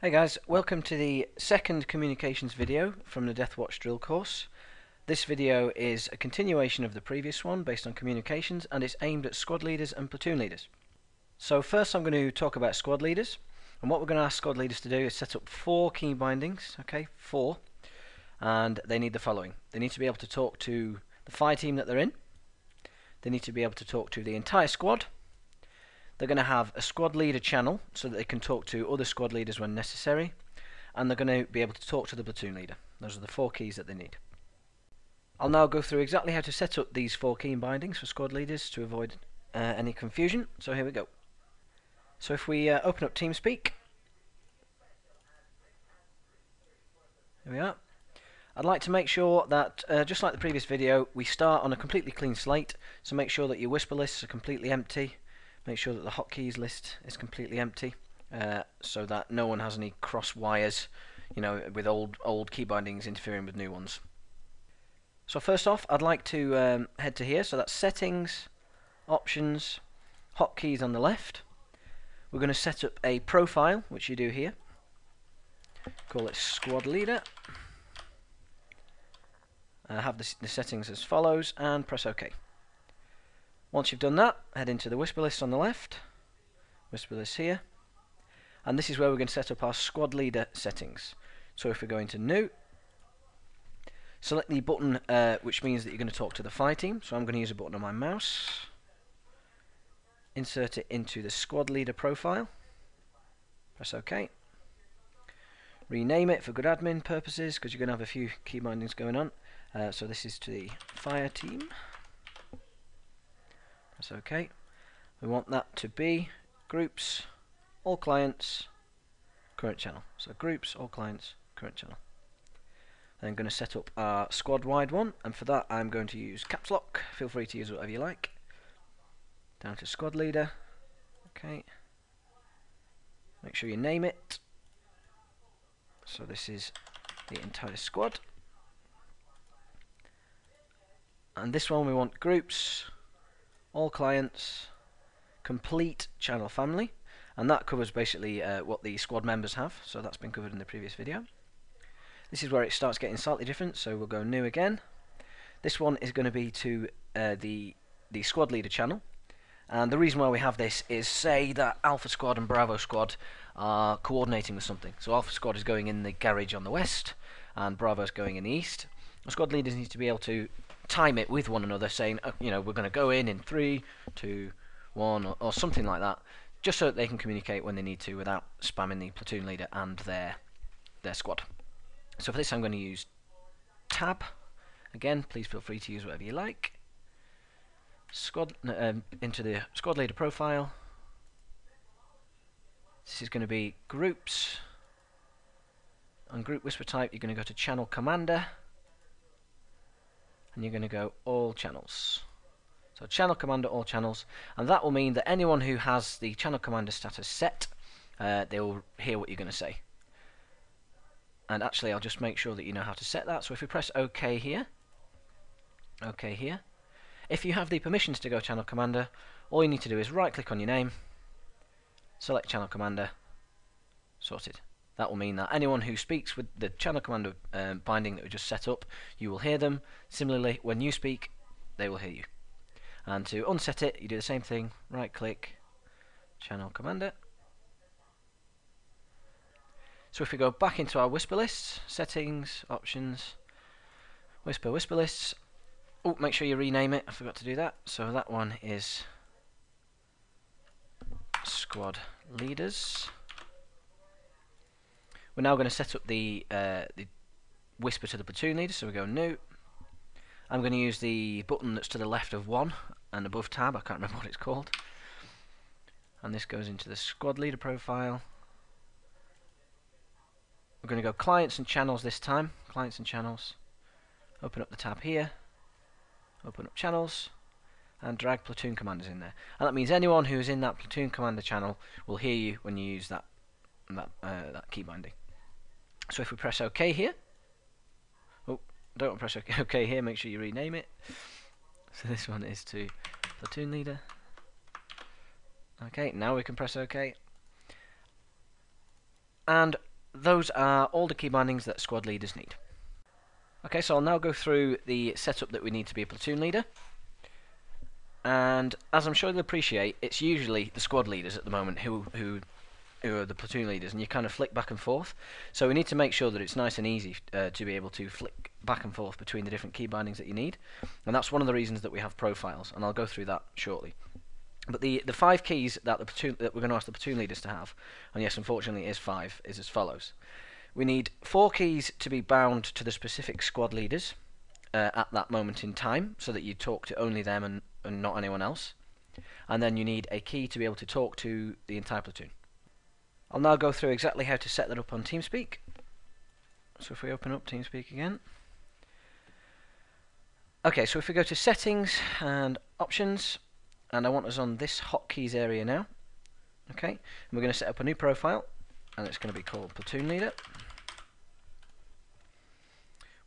Hey guys, welcome to the second communications video from the Deathwatch drill course. This video is a continuation of the previous one based on communications, and it's aimed at squad leaders and platoon leaders. So first I'm going to talk about squad leaders, and what we're going to ask squad leaders to do is set up 4 key bindings, okay, 4, and they need the following. They need to be able to talk to the fire team that they're in, they need to be able to talk to the entire squad. They're going to have a squad leader channel so that they can talk to other squad leaders when necessary, and they're going to be able to talk to the platoon leader. Those are the 4 keys that they need. I'll now go through exactly how to set up these 4 key bindings for squad leaders to avoid any confusion. So here we go. So if we open up Teamspeak, here we are. I'd like to make sure that, just like the previous video, we start on a completely clean slate, so make sure that your whisper lists are completely empty. Make sure that the hotkeys list is completely empty, so that no one has any cross wires, with old key bindings interfering with new ones. So first off, I'd like to head to here. So that's settings, options, hotkeys on the left. We're going to set up a profile, which you do here. Call it squad leader. Have the settings as follows, and press OK. Once you've done that, head into the whisper list on the left, whisper list here, and this is where we're going to set up our squad leader settings. So if we go into new, select the button which means that you're going to talk to the fire team, so I'm going to use a button on my mouse, insert it into the squad leader profile, press OK, rename it for good admin purposes because you're going to have a few key bindings going on, so this is to the fire team. That's OK. We want that to be groups, all clients, current channel. So groups, all clients, current channel. Then I'm going to set up our squad wide one, and for that I'm going to use caps lock. Feel free to use whatever you like. Down to squad leader. OK. Make sure you name it. So this is the entire squad. And this one we want groups, all clients, complete channel family, and that covers basically what the squad members have, so that's been covered in the previous video. This is where it starts getting slightly different, so we'll go new again. This one is going to be to the squad leader channel, and the reason why we have this is, say that Alpha Squad and Bravo Squad are coordinating with something. So Alpha Squad is going in the garage on the west, and Bravo is going in the east. The squad leaders need to be able to time it with one another, saying, we're going to go in 3, 2, 1, or something like that, just so that they can communicate when they need to without spamming the platoon leader and their squad. So for this I'm going to use tab. Again, please feel free to use whatever you like. Into the squad leader profile. This is going to be groups. On group whisper type you're going to go to channel commander, and you're going to go all channels. So channel commander, all channels, and that will mean that anyone who has the channel commander status set, they will hear what you're going to say. And actually I'll just make sure that you know how to set that. So if we press OK here, OK here, if you have the permissions to go channel commander, all you need to do is right click on your name, select channel commander, sorted. That will mean that anyone who speaks with the channel commander binding that we just set up, you will hear them. Similarly, when you speak, they will hear you. And to unset it, you do the same thing, right click, channel commander. So if we go back into our whisper lists, settings, options, whisper lists, oh, make sure you rename it, I forgot to do that. So that one is squad leaders. We're now going to set up the whisper to the platoon leader, so we go new. I'm going to use the button that's to the left of 1 and above tab, I can't remember what it's called. And this goes into the squad leader profile. We're going to go clients and channels this time, clients and channels. Open up the tab here, open up channels, and drag platoon commanders in there. And that means anyone who is in that platoon commander channel will hear you when you use that key binding. So if we press OK here, oh, don't press OK here, make sure you rename it. So this one is to platoon leader. Okay, now we can press OK. And those are all the key bindings that squad leaders need. Okay, so I'll now go through the setup that we need to be a platoon leader. And as I'm sure you'll appreciate, it's usually the squad leaders at the moment who are the platoon leaders, and you kind of flick back and forth. So we need to make sure that it's nice and easy to be able to flick back and forth between the different key bindings that you need. And that's one of the reasons that we have profiles, and I'll go through that shortly. But the 5 keys that we're going to ask the platoon leaders to have, and yes, unfortunately it is 5, is as follows. We need 4 keys to be bound to the specific squad leaders at that moment in time, so that you talk to only them and not anyone else. And then you need a key to be able to talk to the entire platoon. I'll now go through exactly how to set that up on Teamspeak. So if we open up Teamspeak again. Okay, so if we go to Settings and Options, and I want us on this hotkeys area now. Okay, and we're going to set up a new profile, and it's going to be called Platoon Leader.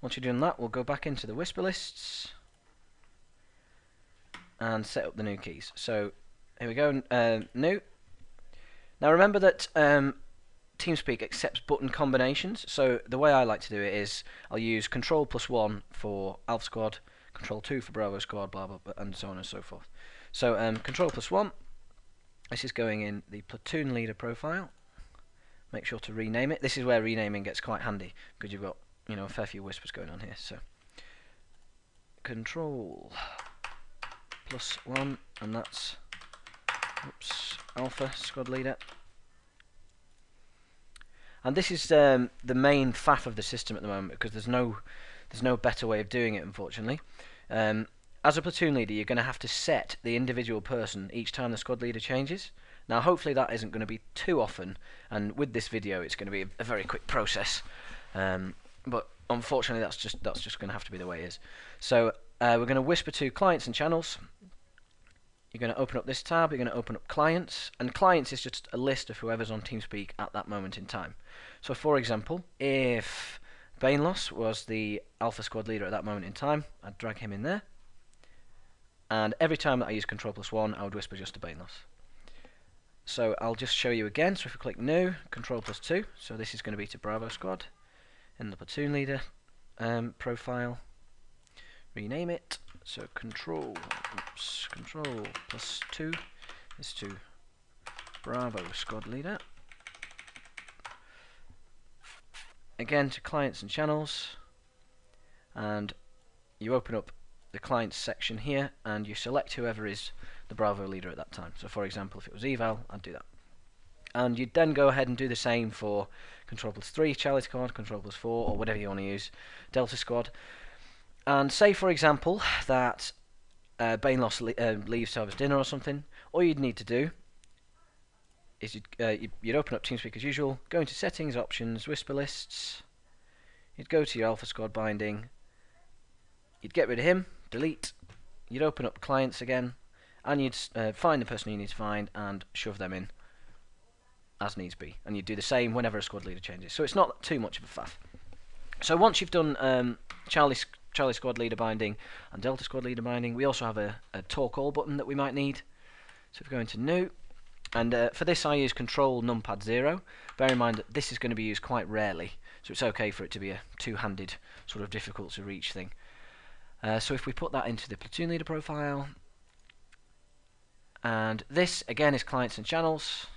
Once you've done that, we'll go back into the whisper lists and set up the new keys. So here we go, new. Now remember that Teamspeak accepts button combinations, so the way I like to do it is I'll use Control +1 for Alpha Squad, Control 2 for Bravo Squad, blah blah blah, and so on and so forth. So Control +1, this is going in the Platoon Leader profile. Make sure to rename it. This is where renaming gets quite handy, because you've got, you know, a fair few whispers going on here. So Control +1, and that's Alpha Squad Leader. And this is the main faff of the system at the moment, because there's no better way of doing it, unfortunately. As a platoon leader, you're going to have to set the individual person each time the squad leader changes. Now, hopefully that isn't going to be too often, and with this video, it's going to be a very quick process. But unfortunately, that's just going to have to be the way it is. So we're going to whisper to clients and channels. You're going to open up this tab, you're going to open up clients, and clients is just a list of whoever's on Teamspeak at that moment in time. So for example, if Bainlos was the Alpha Squad leader at that moment in time, I'd drag him in there, and every time that I use Control +1, I would whisper just to Bainlos. So I'll just show you again. So if we click New, Control +2, so this is going to be to Bravo Squad, in the Platoon Leader profile, rename it. So Control +2 is to Bravo Squad Leader. Again to clients and channels, and you open up the clients section here, and you select whoever is the Bravo leader at that time. So for example, if it was Eval, I'd do that. And you'd then go ahead and do the same for Control +3 Charlie Squad, Control +4, or whatever you want to use, Delta Squad. And say, for example, that Bainlos leaves to have his dinner or something. All you'd need to do is you'd open up Teamspeak as usual, go into Settings, Options, Whisper Lists. You'd go to your Alpha Squad binding. You'd get rid of him, delete. You'd open up Clients again, and you'd find the person you need to find and shove them in as needs be. And you'd do the same whenever a squad leader changes. So it's not too much of a faff. So once you've done Charlie Squad Leader binding and Delta Squad Leader binding, we also have a Talk All button that we might need. So if we go into New, and for this I use Control Numpad 0. Bear in mind that this is going to be used quite rarely, so it's okay for it to be a two-handed, sort of difficult to reach thing. So if we put that into the Platoon Leader profile, and this again is clients and channels.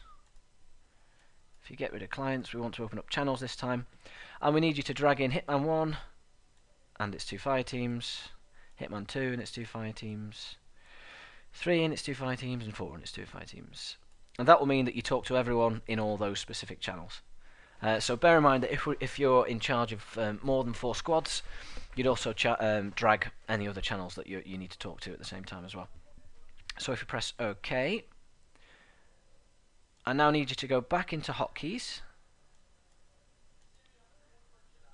If you get rid of clients, we want to open up channels this time, and we need you to drag in Hitman 1 and its 2 fire teams, Hitman 2 and its 2 fire teams, 3 and its 2 fire teams, and 4 and its 2 fire teams. And that will mean that you talk to everyone in all those specific channels. So bear in mind that if you're in charge of more than 4 squads, you'd also drag any other channels that you need to talk to at the same time as well. So if you press OK, I now need you to go back into hotkeys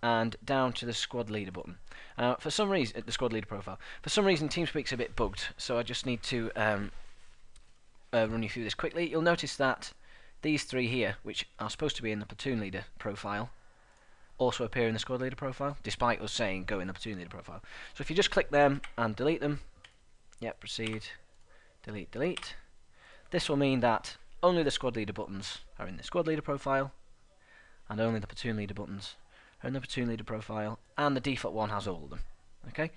and down to the squad leader button. For some reason, the squad leader profile. For some reason, Teamspeak's a bit bugged, so I just need to run you through this quickly. You'll notice that these 3 here, which are supposed to be in the platoon leader profile, also appear in the squad leader profile, despite us saying go in the platoon leader profile. So if you just click them and delete them, yep, proceed, delete, delete. This will mean that only the squad leader buttons are in the squad leader profile, and only the platoon leader buttons are in the platoon leader profile, and the default one has all of them. Okay,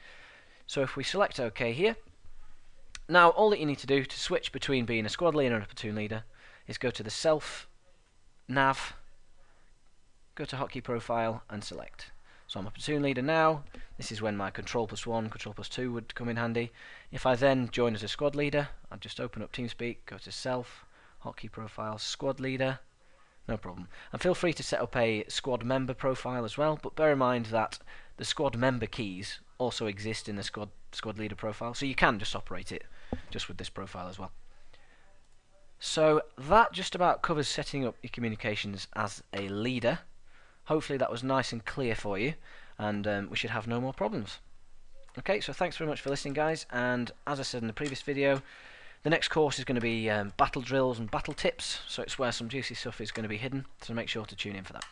so if we select OK here, now all that you need to do to switch between being a squad leader and a platoon leader is go to the self nav, go to hotkey profile and select. So I'm a platoon leader now. This is when my Control+1, Control+2 would come in handy. If I then join as a squad leader, I'd just open up Teamspeak, go to self, hotkey profile, squad leader, no problem. And feel free to set up a squad member profile as well, but bear in mind that the squad member keys also exist in the squad leader profile, so you can just operate it just with this profile as well. So that just about covers setting up your communications as a leader. Hopefully that was nice and clear for you, and we should have no more problems. Okay, so thanks very much for listening, guys, and as I said in the previous video, the next course is going to be battle drills and battle tips, so it's where some juicy stuff is going to be hidden, so make sure to tune in for that.